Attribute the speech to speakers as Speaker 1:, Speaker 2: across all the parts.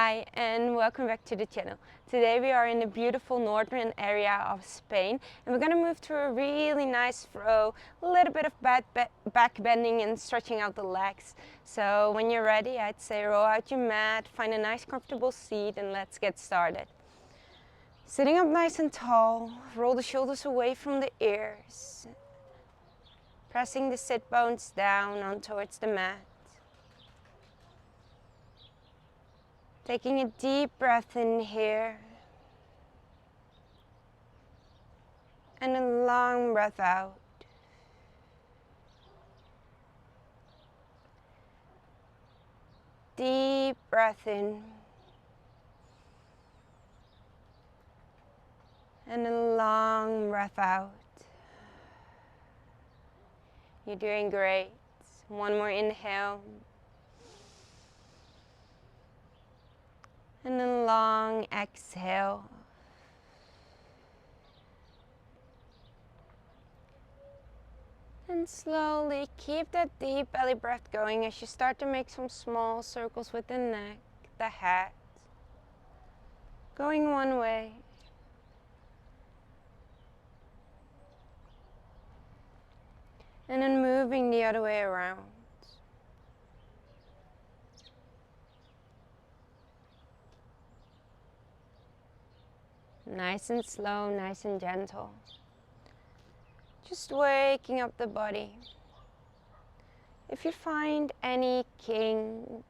Speaker 1: Hi and welcome back to the channel. Today we are in the beautiful northern area of Spain and we're going to move through a really nice throw, a little bit of back bending and stretching out the legs. So when you're ready, I'd say roll out your mat, find a nice comfortable seat and let's get started. Sitting up nice and tall, roll the shoulders away from the ears, pressing the sit bones down on towards the mat. Taking a deep breath in here and a long breath out. Deep breath in and a long breath out. You're doing great. One more inhale. And a long exhale. And slowly keep that deep belly breath going as you start to make some small circles with the neck, the head. Going one way. And then moving the other way around. Nice and slow, nice and gentle. Just waking up the body. If you find any kink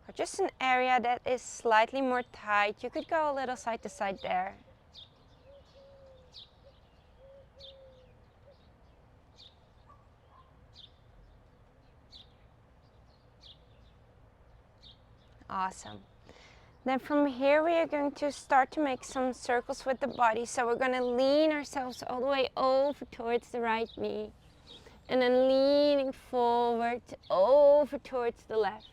Speaker 1: or just an area that is slightly more tight, you could go a little side to side there. Awesome. Then from here we are going to start to make some circles with the body. So we're going to lean ourselves all the way over towards the right knee. And then leaning forward over towards the left.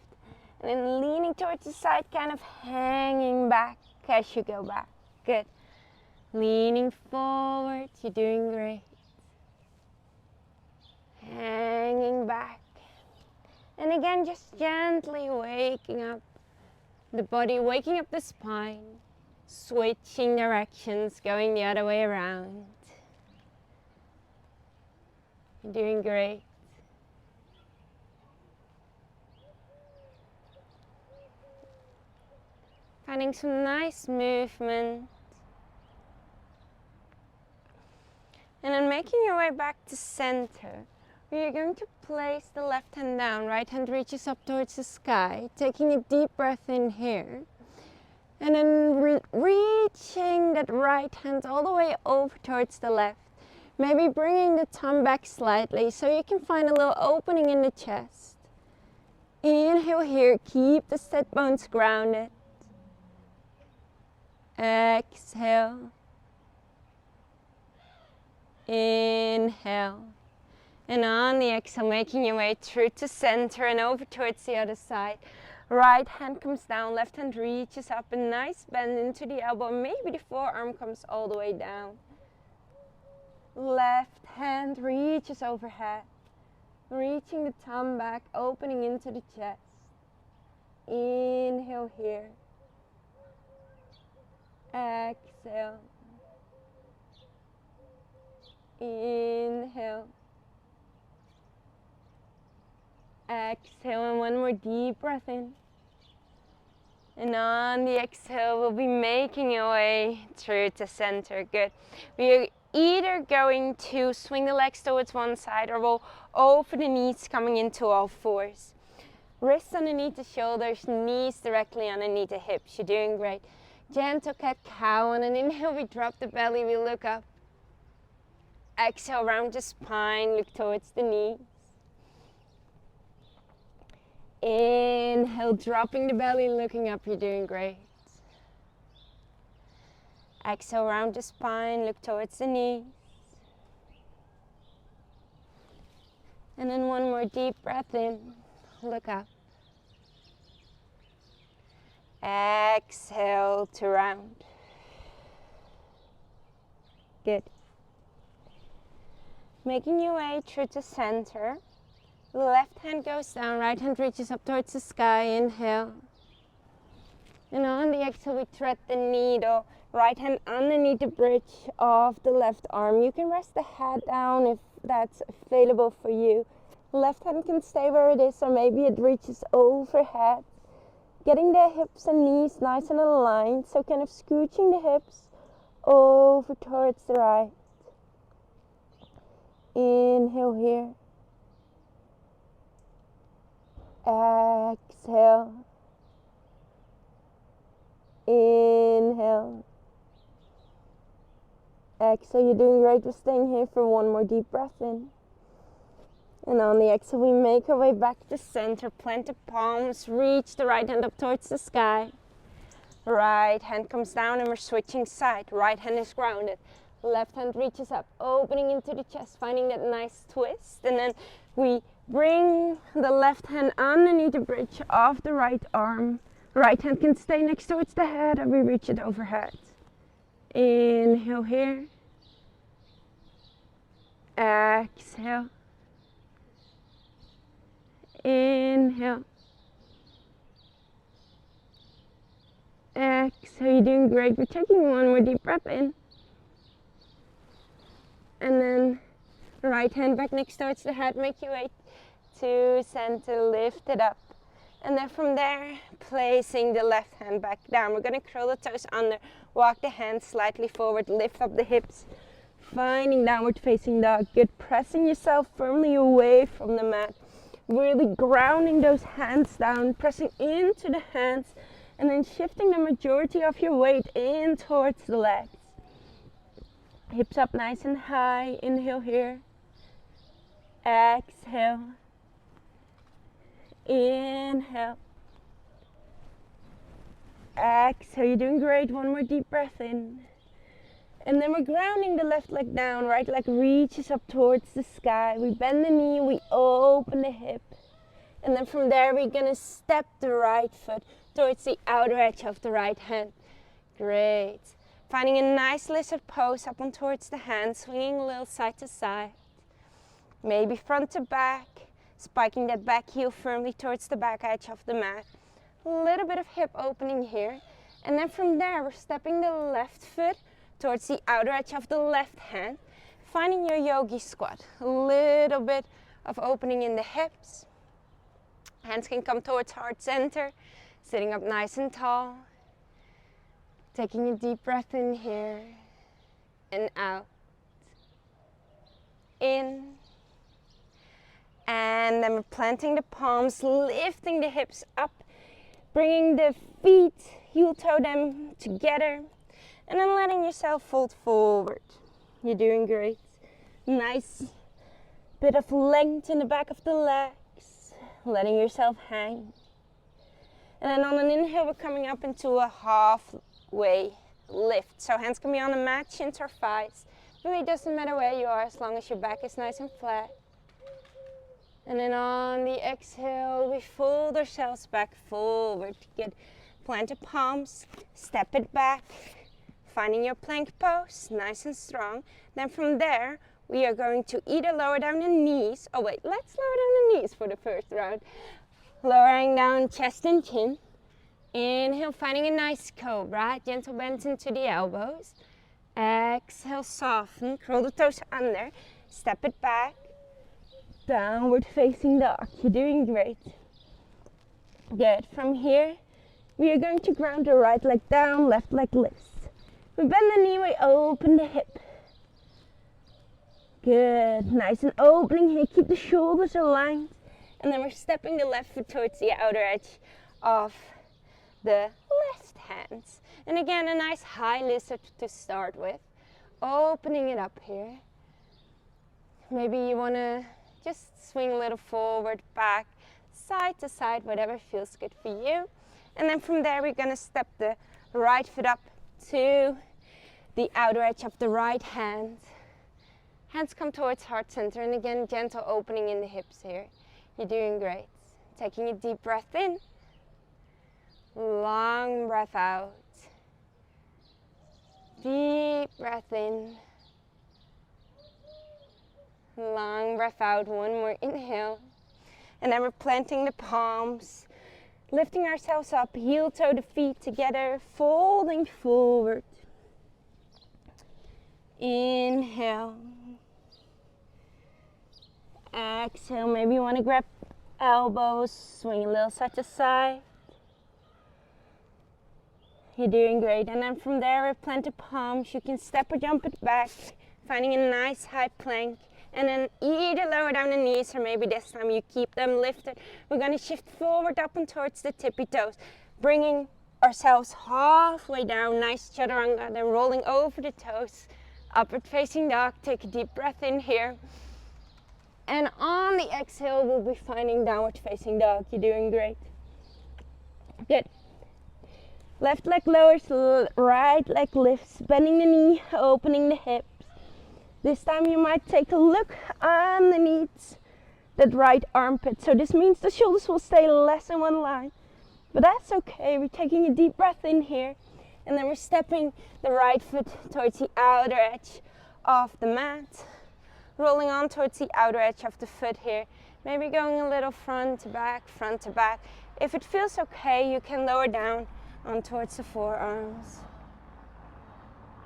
Speaker 1: And then leaning towards the side, kind of hanging back as you go back. Good. Leaning forward, you're doing great. Hanging back. And again, just gently waking up the body, waking up the spine, switching directions, going the other way around. You're doing great. Finding some nice movement. And then making your way back to center. We are going to place the left hand down, right hand reaches up towards the sky, taking a deep breath in here. And then reaching that right hand all the way over towards the left. Maybe bringing the thumb back slightly so you can find a little opening in the chest. Inhale here, keep the sit bones grounded. Exhale. Inhale. And on the exhale, making your way through to center and over towards the other side. Right hand comes down, left hand reaches up, a nice bend into the elbow. Maybe the forearm comes all the way down. Left hand reaches overhead, reaching the thumb back, opening into the chest. Inhale here. Exhale. Inhale. Exhale, and one more deep breath in. And on the exhale, we'll be making our way through to center. Good. We are either going to swing the legs towards one side or roll over the knees, coming into all fours. Wrists underneath the shoulders, knees directly underneath the hips. You're doing great. Gentle cat-cow. On an inhale, we drop the belly, we look up. Exhale, round the spine, look towards the knees. Inhale, dropping the belly, looking up, you're doing great. Exhale, round the spine, look towards the knees. And then one more deep breath in, look up. Exhale to round. Good. Making your way through to center. Left hand goes down, right hand reaches up towards the sky. Inhale. And on the exhale, we thread the needle. Right hand underneath the bridge of the left arm. You can rest the head down if that's available for you. Left hand can stay where it is, or maybe it reaches overhead. Getting the hips and knees nice and aligned, so kind of scooching the hips over towards the right. Inhale here. Exhale. Inhale. Exhale. You're doing great. We're staying here for one more deep breath in. And on the exhale, we make our way back to center. Plant the palms. Reach the right hand up towards the sky. Right hand comes down and we're switching side. Right hand is grounded. Left hand reaches up, opening into the chest, finding that nice twist. And then we bring the left hand underneath the bridge of the right arm. Right hand can stay next towards the head and we reach it overhead. Inhale here. Exhale. Inhale. Exhale. You're doing great. We're taking one more deep breath in. And then right hand back next towards the head. Make your way to center. Lift it up. And then from there, placing the left hand back down. We're going to curl the toes under. Walk the hands slightly forward. Lift up the hips. Finding downward facing dog. Good. Pressing yourself firmly away from the mat. Really grounding those hands down. Pressing into the hands. And then shifting the majority of your weight in towards the legs. Hips up nice and high. Inhale here. Exhale. Inhale. Exhale. You're doing great. One more deep breath in. And then we're grounding the left leg down. Right leg reaches up towards the sky. We bend the knee. We open the hip. And then from there we're going to step the right foot towards the outer edge of the right hand. Great. Finding a nice lizard pose up and towards the hands, swinging a little side to side. Maybe front to back, spiking that back heel firmly towards the back edge of the mat. A little bit of hip opening here. And then from there, we're stepping the left foot towards the outer edge of the left hand. Finding your yogi squat. A little bit of opening in the hips. Hands can come towards heart center. Sitting up nice and tall. Taking a deep breath in here and out. In. And then we're planting the palms, lifting the hips up, bringing the feet, heel toe them together, and then letting yourself fold forward. You're doing great. Nice bit of length in the back of the legs, letting yourself hang. And then on an inhale, we're coming up into a halfway lift. So hands can be on the mat, shins or thighs. Really doesn't matter where you are as long as your back is nice and flat. And then on the exhale, we fold ourselves back forward. Good. Plant the palms, step it back, finding your plank pose, nice and strong. Then from there, we are going to either lower down the knees. Oh wait, let's lower down the knees for the first round. Lowering down chest and chin. Inhale, finding a nice cobra. Gentle bends into the elbows. Exhale, soften. Curl the toes under. Step it back. Downward facing dog. You're doing great. Good. From here, we are going to ground the right leg down, left leg lifts. We bend the knee, we open the hip. Good. Nice and opening here. Keep the shoulders aligned. And then we're stepping the left foot towards the outer edge of the left hand. And again, a nice high lizard to start with. Opening it up here. Maybe you want to just swing a little forward, back, side to side, whatever feels good for you. And then from there, we're going to step the right foot up to the outer edge of the right hand. Hands come towards heart center. And again, gentle opening in the hips here. You're doing great. Taking a deep breath in. Long breath out. Deep breath in. Long breath out. One more inhale. And then we're planting the palms. Lifting ourselves up, heel toe the feet together, folding forward. Inhale. Exhale, maybe you want to grab elbows, swing a little side to side. You're doing great. And then from there, with planted palms, you can step or jump it back, finding a nice high plank. And then either lower down the knees, or maybe this time you keep them lifted. We're going to shift forward up and towards the tippy toes, bringing ourselves halfway down, nice chaturanga, then rolling over the toes. Upward facing dog, take a deep breath in here. And on the exhale, we'll be finding downward facing dog. You're doing great. Good. Left leg lowers, right leg lifts, bending the knee, opening the hips. This time you might take a look underneath that right armpit. So this means the shoulders will stay less in one line. But that's okay. We're taking a deep breath in here. And then we're stepping the right foot towards the outer edge of the mat. Rolling on towards the outer edge of the foot here. Maybe going a little front to back, front to back. If it feels okay, you can lower down on towards the forearms.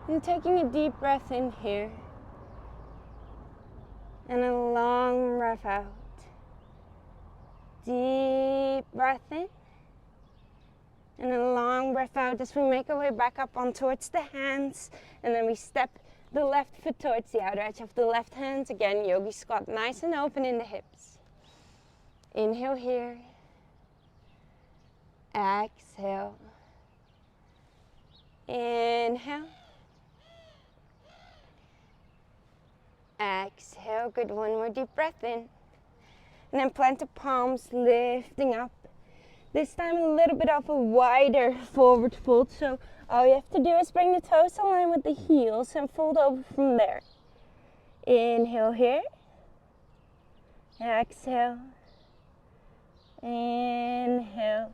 Speaker 1: And taking a deep breath in here. And a long breath out. Deep breath in. And a long breath out as we make our way back up on towards the hands. And then we step the left foot towards the outer edge of the left hand. Again, yogi squat, nice and open in the hips. Inhale here. Exhale. Inhale. Exhale. Good. One more deep breath in. And then plant the palms, lifting up. This time a little bit of a wider forward fold. So all you have to do is bring the toes in line with the heels and fold over from there. Inhale here. Exhale. Inhale.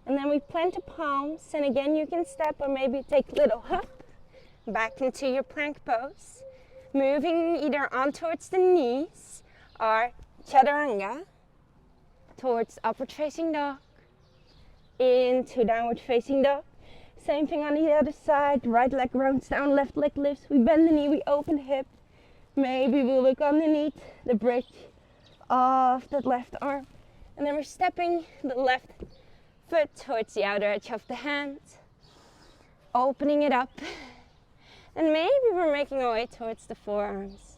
Speaker 1: And then we plant the palms. And again, you can step or maybe take a little hop back into your plank pose. Moving either on towards the knees or chaturanga towards upward facing dog. Into downward facing dog. Same thing on the other side. Right leg rounds down, left leg lifts. We bend the knee, we open the hip. Maybe we'll look underneath the bridge of that left arm. And then we're stepping the left foot towards the outer edge of the hand. Opening it up. And maybe we're making our way towards the forearms.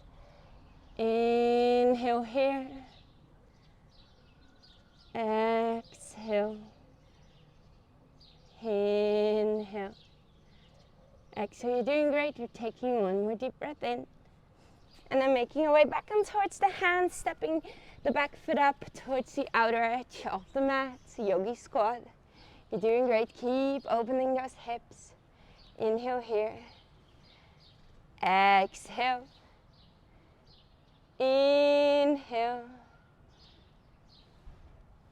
Speaker 1: Inhale here. Exhale. Inhale. Exhale, you're doing great. You're taking one more deep breath in. And then making our way back on towards the hands, stepping the back foot up towards the outer edge of the mat. Yogi squat. You're doing great. Keep opening those hips. Inhale here. Exhale. Inhale.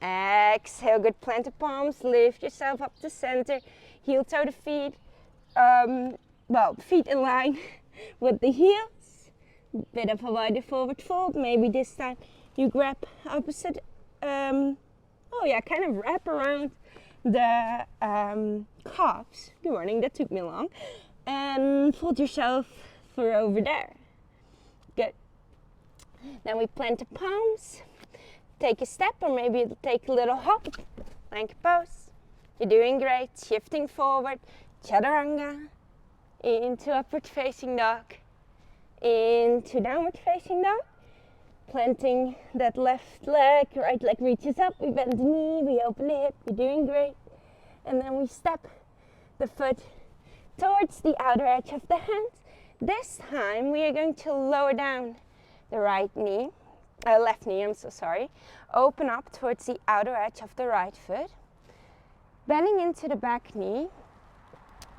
Speaker 1: Exhale, good. Plant the palms, lift yourself up to center. Heel toe the feet. Feet in line with the heels. Bit of a wider forward fold. Maybe this time you grab opposite. Kind of wrap around the calves. Good morning, that took me long. And fold yourself for over there. Good. Then we plant the palms. Take a step or maybe take a little hop, plank pose. You're doing great. Shifting forward, chaturanga, into upward facing dog, into downward facing dog. Planting that left leg, right leg reaches up, we bend the knee, we open the hip, you're doing great. And then we step the foot towards the outer edge of the hand. This time we are going to lower down the right knee. Left knee, I'm so sorry. Open up towards the outer edge of the right foot. Bending into the back knee.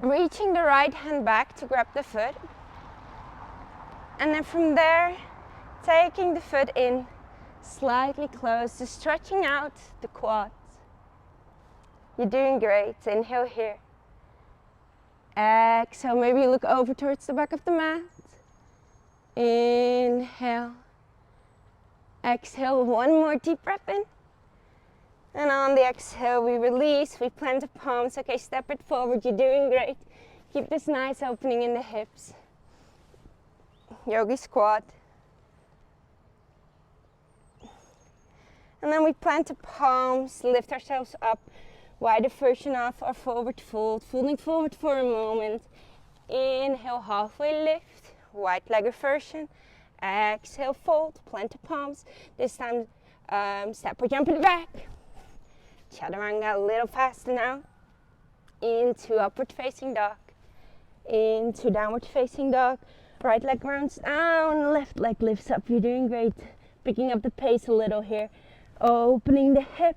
Speaker 1: Reaching the right hand back to grab the foot. And then from there, taking the foot in, slightly closer, stretching out the quads. You're doing great. Inhale here. Exhale, maybe look over towards the back of the mat. Inhale. Exhale, one more deep breath in. And on the exhale, we release, we plant the palms. Okay, step it forward, you're doing great. Keep this nice opening in the hips. Yogi squat. And then we plant the palms, lift ourselves up. Wider version of our forward fold, folding forward for a moment. Inhale, halfway lift, wide-legged version. Exhale, fold, plant the palms. This time, step or jump it back. Chaturanga a little faster now. Into upward facing dog. Into downward facing dog. Right leg rounds down, left leg lifts up. You're doing great. Picking up the pace a little here. Opening the hip.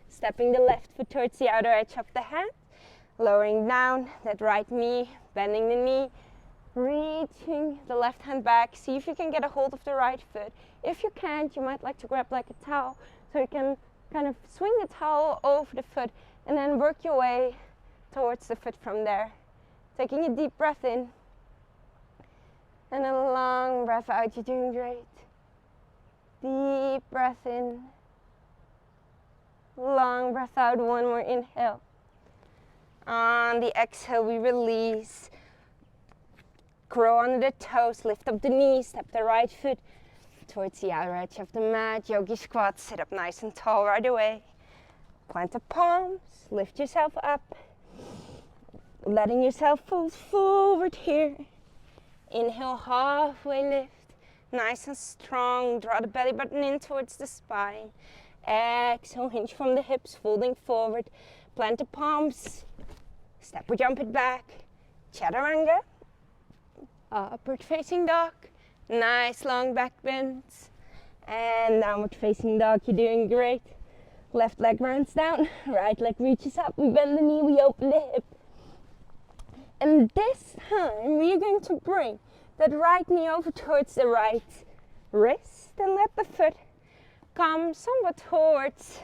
Speaker 1: Stepping the left foot towards the outer edge of the hand. Lowering down that right knee. Bending the knee. Reaching the left hand back. See if you can get a hold of the right foot. If you can't, you might like to grab like a towel. So you can kind of swing the towel over the foot. And then work your way towards the foot from there. Taking a deep breath in. And a long breath out. You're doing great. Deep breath in. Long breath out. One more inhale. On the exhale, we release. Grow under the toes. Lift up the knees. Step the right foot towards the outer edge of the mat. Yogi squat. Sit up nice and tall right away. Plant the palms. Lift yourself up. Letting yourself fold forward here. Inhale, halfway lift. Nice and strong. Draw the belly button in towards the spine. Exhale, hinge from the hips, folding forward. Plant the palms. Step or jump it back. Chaturanga. Upward facing dog. Nice long back bends. And downward facing dog. You're doing great. Left leg rounds down. Right leg reaches up. We bend the knee. We open the hip. And this time we are going to bring that right knee over towards the right wrist. And let the foot come somewhat towards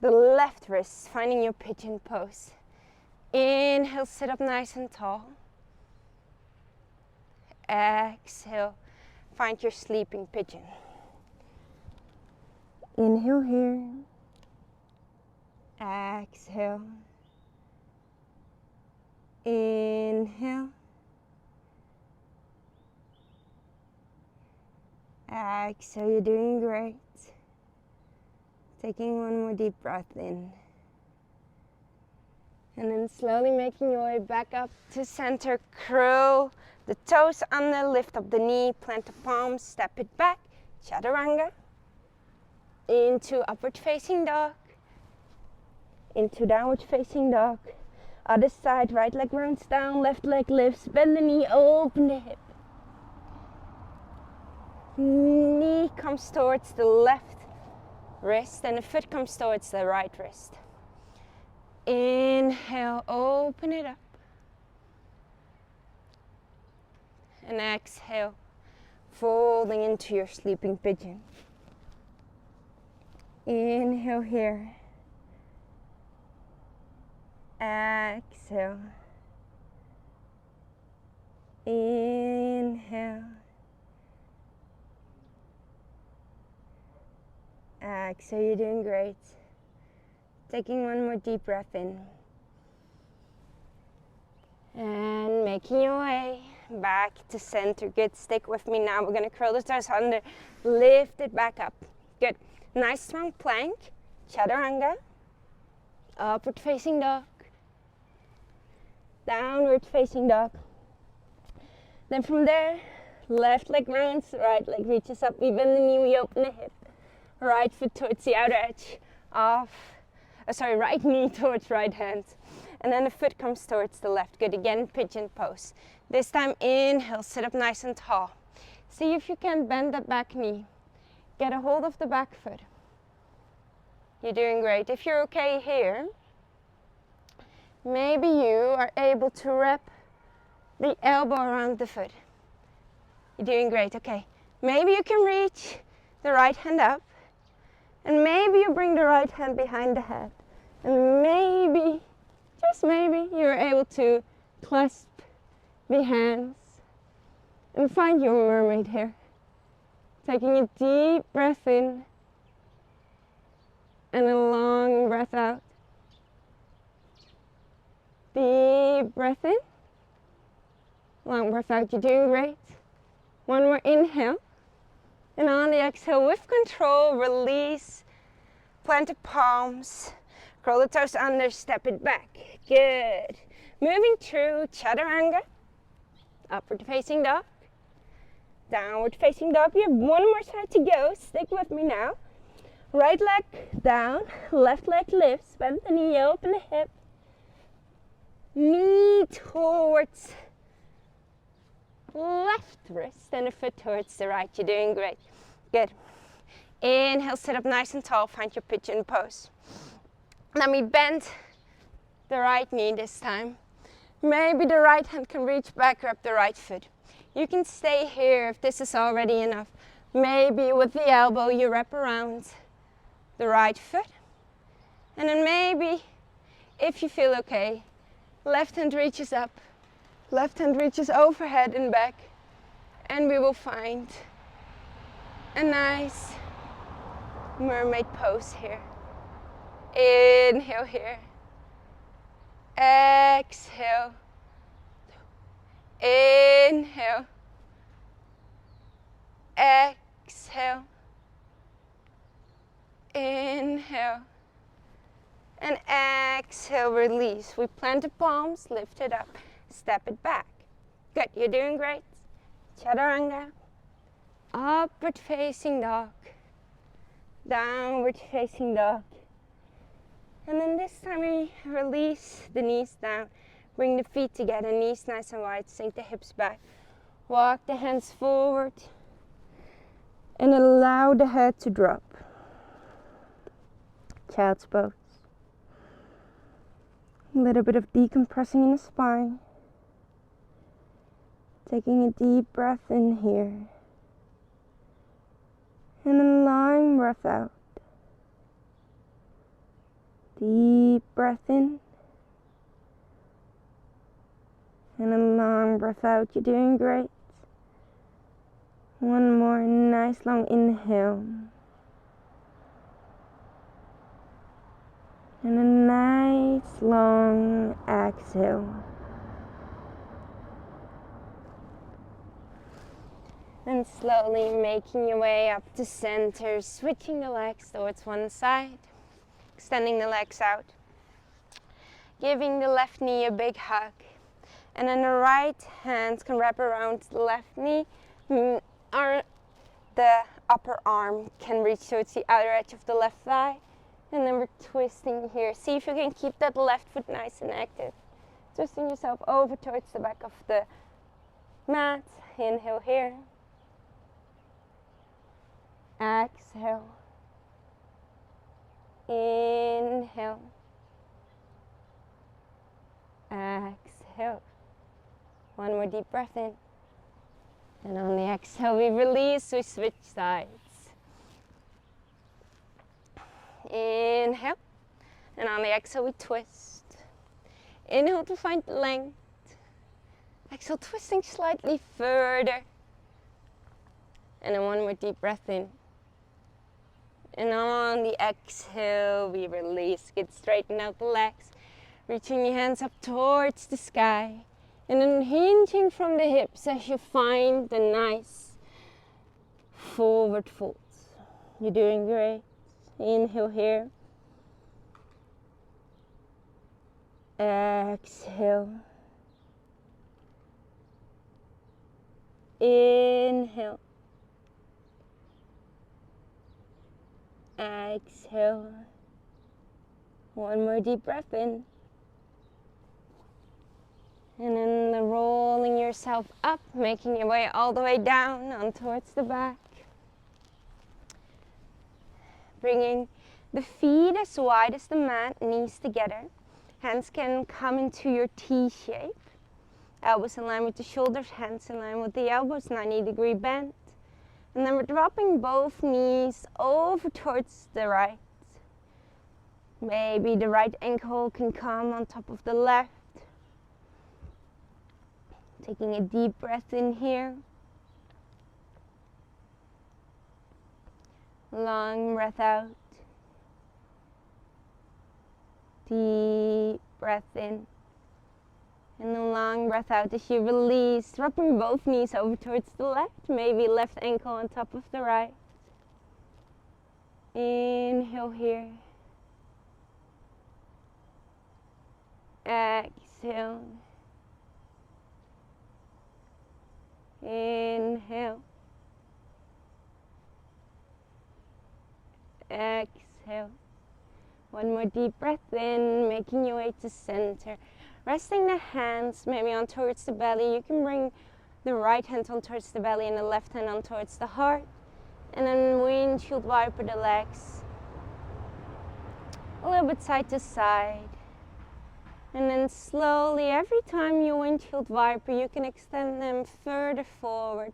Speaker 1: the left wrist, finding your pigeon pose. Inhale, sit up nice and tall. Exhale, find your sleeping pigeon. Inhale here. Exhale. Inhale. Exhale, you're doing great. Taking one more deep breath in. And then slowly making your way back up to center. Curl the toes under, lift up the knee, plant the palms, step it back. Chaturanga. Into upward facing dog. Into downward facing dog. Other side, right leg rounds down, left leg lifts, bend the knee, open the hip. Knee comes towards the left wrist and the foot comes towards the right wrist. Inhale, open it up. And exhale, folding into your sleeping pigeon. Inhale here. Exhale. Inhale. Exhale, you're doing great. Taking one more deep breath in. And making your way back to center. Good, stick with me now. We're gonna curl the toes under, lift it back up. Good, nice strong plank, chaturanga. Upward facing dog. Downward facing dog. Then from there, left leg rounds, right leg reaches up. We bend the knee, we open the hip. Right foot towards the outer edge of, right knee towards right hand. And then the foot comes towards the left. Good, again, pigeon pose. This time, inhale, sit up nice and tall. See if you can bend that back knee. Get a hold of the back foot. You're doing great. If you're okay here, maybe you are able to wrap the elbow around the foot. You're doing great, okay. Maybe you can reach the right hand up. And maybe you bring the right hand behind the head. And maybe, just maybe, you're able to clasp the hands and find your mermaid here. Taking a deep breath in And a long breath out. Deep breath in. Long breath out, you're doing great. One more inhale. And on the exhale, with control, release. Plant the palms. Curl the toes under, step it back. Good. Moving through chaturanga. Upward facing dog. Downward facing dog. You have one more side to go. Stick with me now. Right leg down, left leg lifts. Bend the knee, open the hip. Knee towards left wrist and a foot towards the right. You're doing great. Good. Inhale, sit up nice and tall. Find your pigeon pose. Let me bend the right knee this time. Maybe the right hand can reach back, grab the right foot. You can stay here if this is already enough. Maybe with the elbow you wrap around the right foot. And then maybe, if you feel okay, left hand reaches up, left hand reaches overhead and back, and we will find a nice mermaid pose here. Inhale here. Exhale. Inhale. Exhale. Inhale. And exhale, release. We plant the palms, lift it up, step it back. Good, you're doing great. Chaturanga. Upward facing dog. Downward facing dog. And then this time we release the knees down. Bring the feet together, knees nice and wide. Sink the hips back. Walk the hands forward. And allow the head to drop. Child's pose. A little bit of decompressing in the spine. Taking a deep breath in here. And a long breath out. Deep breath in. And a long breath out. You're doing great. One more nice long inhale. And a nice long exhale. And slowly making your way up to center, switching the legs towards one side, extending the legs out, giving the left knee a big hug. And then the right hand can wrap around the left knee, or the upper arm can reach towards the outer edge of the left thigh. And then we're twisting here. See if you can keep that left foot nice and active. Twisting yourself over towards the back of the mat. Inhale here. Exhale. Inhale. Exhale. One more deep breath in. And on the exhale we release, we switch sides. Inhale, and on the exhale we twist. Inhale to find length. Exhale, twisting slightly further. And then one more deep breath in. And on the exhale we release. Get straighten out the legs. Reaching your hands up towards the sky. And then hinging from the hips as you find the nice forward folds. You're doing great. Inhale here. Exhale. Inhale. Exhale. One more deep breath in. And then rolling yourself up, making your way all the way down on towards the back. Bringing the feet as wide as the mat, knees together. Hands can come into your T shape. Elbows in line with the shoulders, hands in line with the elbows, 90-degree bend. And then we're dropping both knees over towards the right. Maybe the right ankle can come on top of the left. Taking a deep breath in here. Long breath out. deep breath in. And a long breath out as you release, dropping both knees over towards the left, maybe left ankle on top of the right. Inhale here. Exhale. Inhale. Exhale. One more deep breath in, making your way to center. Resting the hands maybe on towards the belly. You can bring the right hand on towards the belly and the left hand on towards the heart. And then windshield wiper the legs. A little bit side to side. And then slowly, every time you windshield wiper, you can extend them further forward.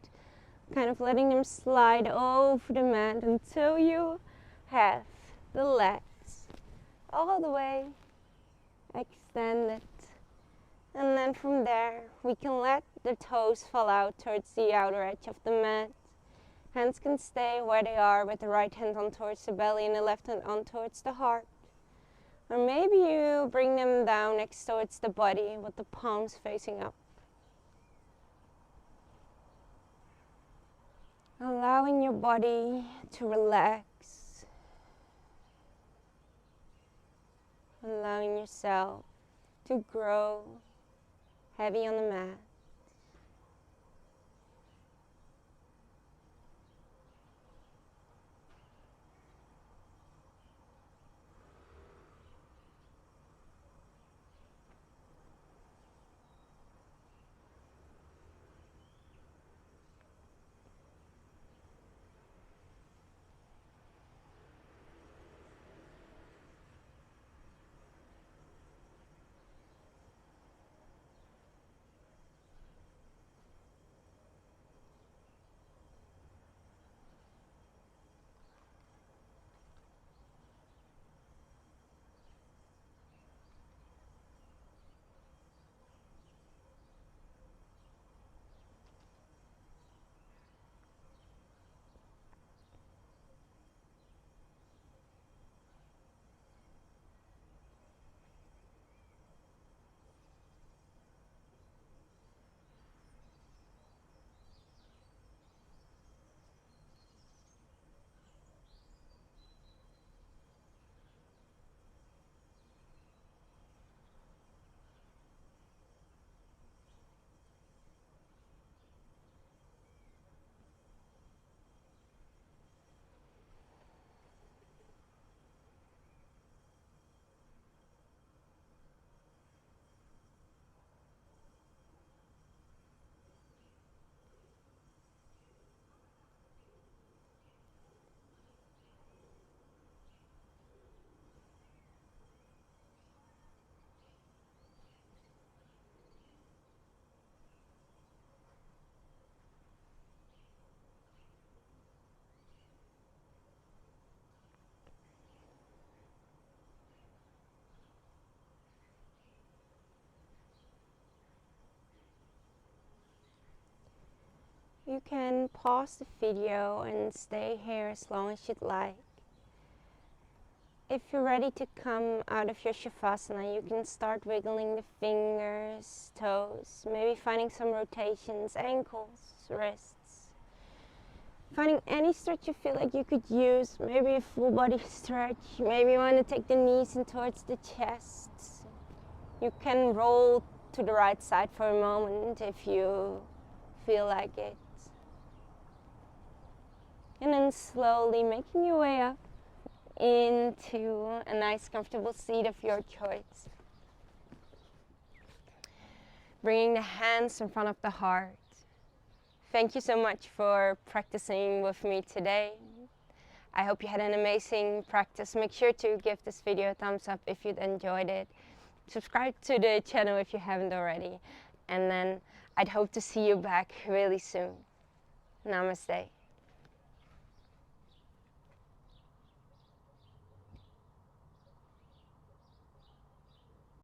Speaker 1: Kind of letting them slide over the mat until you have the legs all the way extended. And then from there, we can let the toes fall out towards the outer edge of the mat. Hands can stay where they are with the right hand on towards the belly and the left hand on towards the heart. Or maybe you bring them down next towards the body with the palms facing up. Allowing your body to relax. Allowing yourself to grow heavy on the mat. You can pause the video and stay here as long as you'd like. If you're ready to come out of your Shavasana, you can start wiggling the fingers, toes, maybe finding some rotations, ankles, wrists. Finding any stretch you feel like you could use, maybe a full body stretch, maybe you want to take the knees in towards the chest. You can roll to the right side for a moment if you feel like it. And then slowly making your way up into a nice comfortable seat of your choice. Bringing the hands in front of the heart. Thank you so much for practicing with me today. I hope you had an amazing practice. Make sure to give this video a thumbs up if you enjoyed it. Subscribe to the channel if you haven't already. And then I'd hope to see you back really soon. Namaste.